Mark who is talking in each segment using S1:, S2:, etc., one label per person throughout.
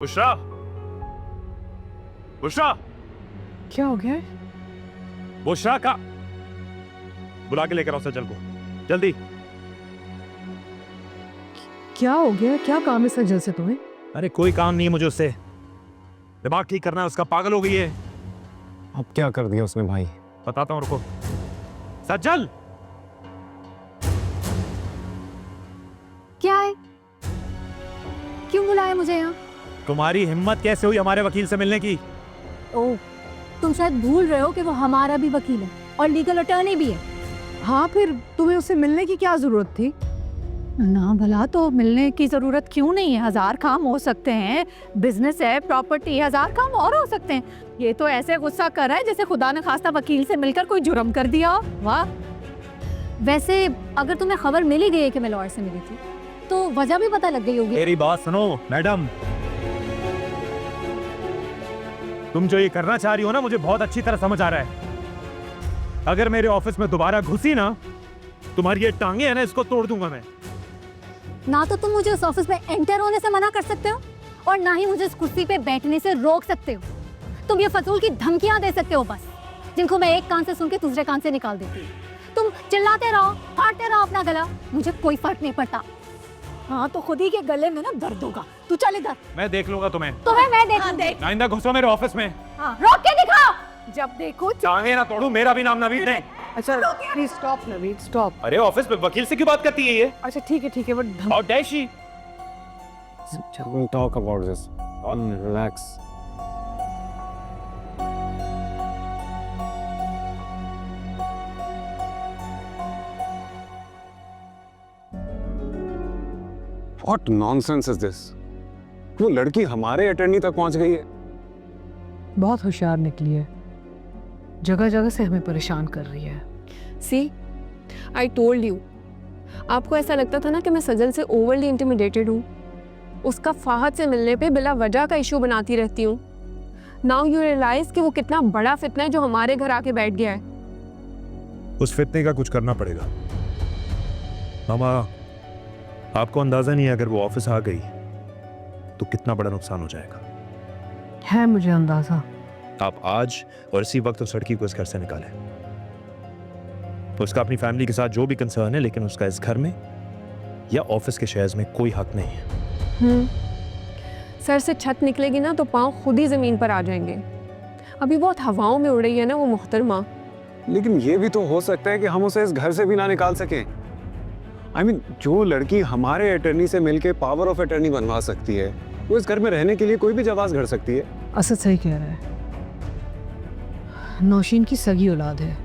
S1: बुशरा, बुशरा,
S2: क्या हो गया?
S1: बुशरा का बुला के लेकर आओ सजल को जल्दी।
S2: क्या हो गया? क्या काम है सजल से तुम्हें?
S1: अरे कोई काम नहीं है मुझे उससे, दिमाग ठीक करना है उसका, पागल हो गई है।
S3: अब क्या कर दिया उसने भाई?
S1: बताता हूँ रुको। सजल,
S4: क्या है? क्यों बुलाया मुझे यहाँ?
S1: तुम्हारी हिम्मत कैसे हुई हमारे वकील से मिलने की?
S4: ओह, तुम शायद भूल रहे हो कि वो हमारा भी वकील है और लीगल अटर्नी भी है।
S2: हाँ, फिर तुम्हें उससे मिलने की क्या जरूरत थी?
S4: ना भला तो मिलने की जरूरत क्यों नहीं है? 1000 काम हो सकते हैं, बिजनेस है, प्रॉपर्टी, 1000 काम और हो सकते हैं। ये तो ऐसे गुस्सा कर रहा है जैसे खुदा ने खास्ता वकील से मिलकर कोई जुर्म कर दिया हो। वाह। वैसे अगर तुम्हें खबर मिल ही गई है कि मैं लॉयर से मिली थी तो वजह भी पता लग गई होगी।
S1: मेरी बात सुनो मैडम, तुम जो ये करना चाह रही हो ना मुझे बहुत अच्छी तरह समझ आ रहा है। अगर मेरे ऑफिस में दोबारा घुसी ना, तुम्हारी ये टांगे है ना, इसको तोड़ दूंगा मैं।
S4: ना तो तुम मुझे उस ऑफिस में एंटर होने से मना कर सकते हो और ना ही मुझे उस कुर्सी पे बैठने से रोक सकते हो। तुम ये फजूल की धमकियां दे सकते हो बस, जिनको मैं एक कान से सुन के दूसरे कान से निकाल देती हूँ। तुम चिल्लाते रहो, फाड़ते रहो अपना गला, मुझे कोई फर्क नहीं पड़ता। हाँ तो खुद ही के गले में ना दर्द होगा। तू चल इधर।
S1: मैं देख लूंगा तुम्हें।
S4: तुम्हें मैं देखूंगी।
S1: आइंदा घुसो मेरे ऑफिस में।
S4: हाँ, रोक के दिखाओ। जब देखो
S1: टांगे ना तोड़ू, मेरा भी नाम नवीद नहीं।
S2: अच्छा प्लीज स्टॉप नवीद, स्टॉप।
S1: अरे ऑफिस में वकील से क्यों बात करती है ये?
S2: अच्छा ठीक है but
S1: How dare she?
S3: We'll talk about this. Relax. What nonsense is this? वो लड़की हमारे अटर्नी तक पहुंच गई है।
S2: बहुत होशियार निकली है, जगह जगह से हमें परेशान कर रही है।
S5: सी आई टोल्ड यू। आपको ऐसा लगता था ना कि मैं सजल से ओवरली इंटिमिडेटेड हूँ, उसका फाहद से मिलने पे बिला वजह का इशू बनाती रहती हूँ। नाउ यू रियलाइज कि वो कितना बड़ा फितना है जो हमारे घर आके बैठ गया है।
S1: उस फितने का कुछ करना पड़ेगा मामा। आपको अंदाजा नहीं है अगर वो ऑफिस आ गई तो कितना बड़ा नुकसान हो जाएगा।
S2: है मुझे अंदाजा।
S1: आप आज और इसी वक्त उस लड़की को इस घर से निकालें। उसका अपनी फैमिली के साथ जो भी कंसर्न है, लेकिन उसका इस घर में या ऑफिस के शेयर्स में कोई हक नहीं है।
S5: सर से छत निकलेगी ना तो पाँव खुद ही जमीन पर आ जाएंगे। अभी बहुत हवाओं में उड़ रही है ना वो मोहतरमा।
S3: लेकिन ये भी तो हो सकता है कि हम उसे इस घर से भी ना निकाल सकें। I mean, जो लड़की हमारे अटर्नी से मिलके पावर ऑफ अटर्नी बनवा सकती है, वो इस घर में रहने के लिए कोई भी जवाब घड़ सकती है।
S2: असद सही कह रहा है, नौशीन की सगी औलाद है,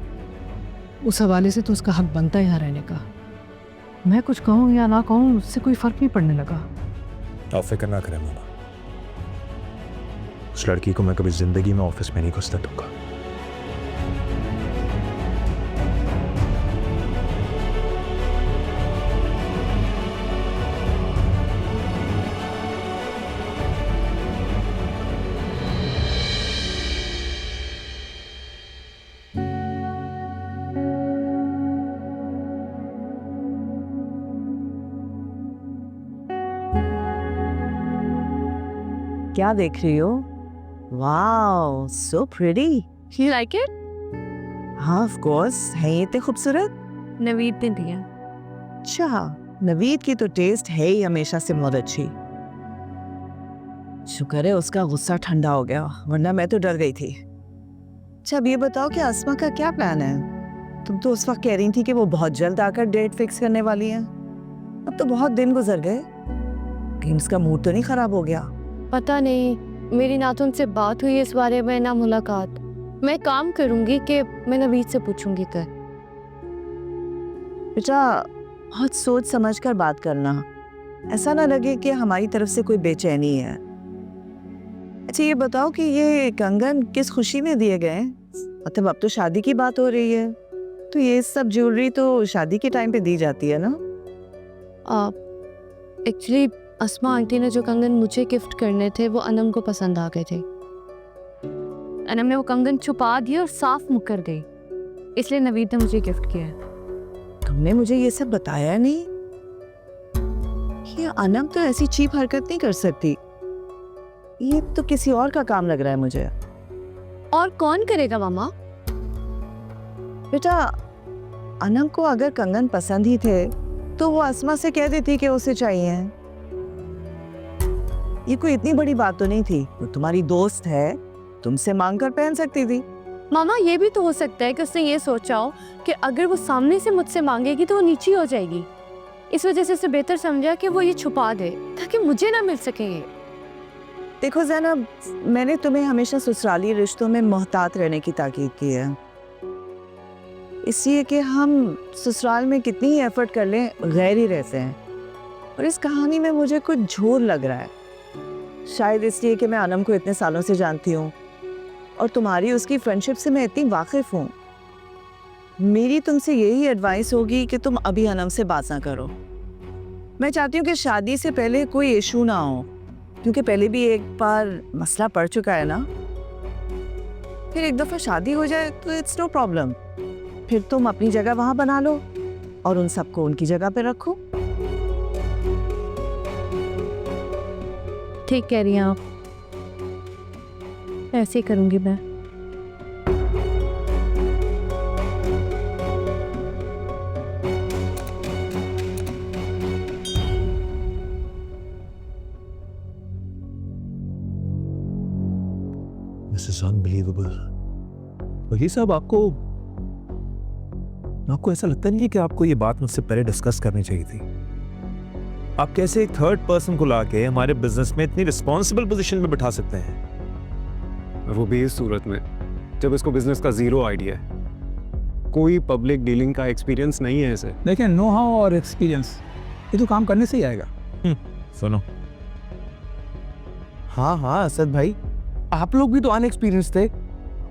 S2: उस हवाले से तो उसका हक बनता है यहाँ रहने का। मैं कुछ कहूँ या ना कहूँ उससे कोई फर्क नहीं पड़ने लगा।
S1: आप फिक्र ना करें मामा, उस लड़की को मैं कभी जिंदगी में ऑफिस में नहीं घुसने दूंगा।
S6: क्या देख रही हो? Wow, so pretty.
S5: You like it?
S6: हाँ ऑफ कोर्स, है ये इतने खूबसूरत।
S5: नवीद ने दिया।
S6: अच्छा, नवीद की तो टेस्ट है ही हमेशा से बहुत अच्छी। शुक्र है उसका गुस्सा ठंडा हो गया, वरना मैं तो डर गई थी। अच्छा अब ये बताओ कि अस्मा का क्या प्लान है? तुम तो उस वक्त कह रही थी कि वो बहुत जल्द आकर डेट फिक्स करने वाली है। अब तो बहुत दिन गुजर गए, कहीं उसका मूड तो नहीं खराब हो गया?
S5: पता नहीं, मेरी ना तो उनसे बात हुई इस बारे में ना मुलाकात। मैं काम करूंगी कि मैं नवीद से पूछूंगी कर।
S6: बेटा बहुत सोच समझ कर बात करना, ऐसा ना लगे कि हमारी तरफ से कोई बेचैनी है। अच्छा ये बताओ कि ये कंगन किस खुशी में दिए गए? मतलब अब तो शादी की बात हो रही है, तो ये सब ज्वेलरी तो शादी के टाइम पे दी जाती है ना?
S5: एक्चुअली अस्मा आंटी ने जो कंगन मुझे गिफ्ट करने थे वो अनम को पसंद आ गए थे। अनम ने वो कंगन छुपा दिए और साफ मुकर गई, इसलिए नवीद ने मुझे गिफ्ट किया है।
S6: तुमने मुझे ये सब बताया नहीं? ये अनम तो ऐसी चीप हरकत नहीं कर सकती। ये तो किसी और का काम लग रहा है मुझे।
S5: और कौन करेगा मामा?
S6: बेटा, अनम को अगर कंगन पसंद ही थे तो वो अस्मा से कह देती कि उसे चाहिए। ये कोई इतनी बड़ी बात तो नहीं थी। वो तुम्हारी दोस्त है, तुमसे मांग कर पहन सकती थी।
S5: मामा ये भी तो हो सकता है कि उसने ये सोचा हो कि अगर वो सामने से मुझसे मांगेगी तो वो नीची हो जाएगी, इस वजह से उसे बेहतर समझा कि वो ये छुपा दे ताकि मुझे ना मिल सके ये।
S6: देखो ज़ैनब, मैंने तुम्हें हमेशा ससुराली रिश्तों में मोहतात रहने की ताकीद की है, इसलिए कि हम ससुराल में कितनी ही एफर्ट कर लें गैर ही रहते हैं। और इस कहानी में मुझे कुछ झूर लग रहा है, शायद इसलिए कि मैं अनम को इतने सालों से जानती हूँ और तुम्हारी उसकी फ्रेंडशिप से मैं इतनी वाकिफ हूँ। मेरी तुमसे यही एडवाइस होगी कि तुम अभी अनम से बात ना करो। मैं चाहती हूँ कि शादी से पहले कोई इशू ना हो, क्योंकि पहले भी एक बार मसला पड़ चुका है ना। फिर एक दफ़ा शादी हो जाए तो इट्स नो प्रॉब्लम। फिर तुम अपनी जगह वहाँ बना लो और उन सबको उनकी जगह पे रखो।
S5: ठीक कह रही हैं आप, ऐसे ही करूंगी मैं।
S1: This is unbelievable. वकील साहब, आपको ऐसा लगता नहीं है कि आपको ये बात मुझसे पहले डिस्कस करनी चाहिए थी? आप कैसे एक थर्ड पर्सन को लाके हमारे बिजनेस में इतनी रिस्पॉन्सिबल पोजीशन में बिठा सकते हैं?
S3: वो भी इस सूरत में जब इसको बिजनेस का जीरो आइडिया है, कोई पब्लिक डीलिंग का एक्सपीरियंस नहीं है इसे।
S7: देखिए, नो हाउ और एक्सपीरियंस ये तो काम करने से ही आएगा।
S1: सुनो,
S8: हाँ असद भाई, आप लोग भी तो अनएक्सपीरियंस थे।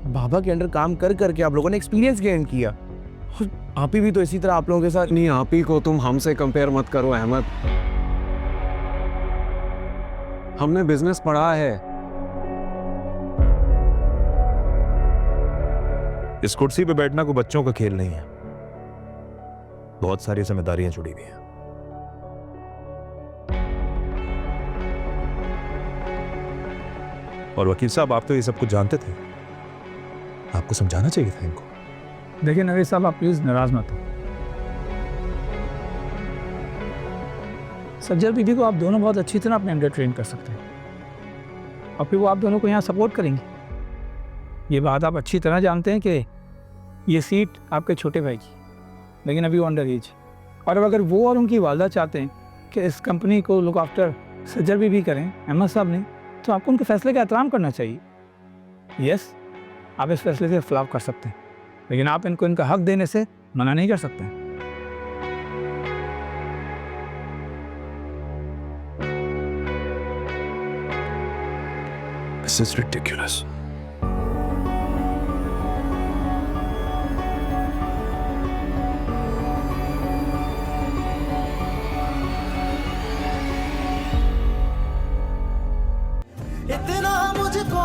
S8: बाबा के अंडर काम कर करके आप लोगों ने एक्सपीरियंस गेन किया। और आप ही भी तो इसी तरह आप लोगों के साथ।
S3: नहीं, आप ही को तुम हमसे कंपेयर मत करो अहमद। हमने बिजनेस पढ़ा है।
S1: इस कुर्सी पे बैठना कोई बच्चों का खेल नहीं है, बहुत सारी जिम्मेदारियां जुड़ी हुई हैं। और वकील साहब, आप तो ये सब कुछ जानते थे, आपको समझाना चाहिए था इनको।
S7: देखिए नवीद साहब, आप प्लीज़ नाराज़ मत हो। सज्जर बीबी को आप दोनों बहुत अच्छी तरह अपने अंडर ट्रेन कर सकते हैं और फिर वो आप दोनों को यहाँ सपोर्ट करेंगी। ये बात आप अच्छी तरह जानते हैं कि ये सीट आपके छोटे भाई की, लेकिन अभी वो अंडर एज। और अब अगर वो और उनकी वालदा चाहते हैं कि इस कंपनी को लुक आफ्टर सज्जर बीबी करें, अहमद साहब ने, तो आपको उनके फैसले का एहतराम करना चाहिए। यस, आप इस फैसले से खिलाफ कर सकते हैं, लेकिन आप इनको इनका हक देने से मना नहीं कर सकते।
S1: This is ridiculous.
S9: इतना मुझको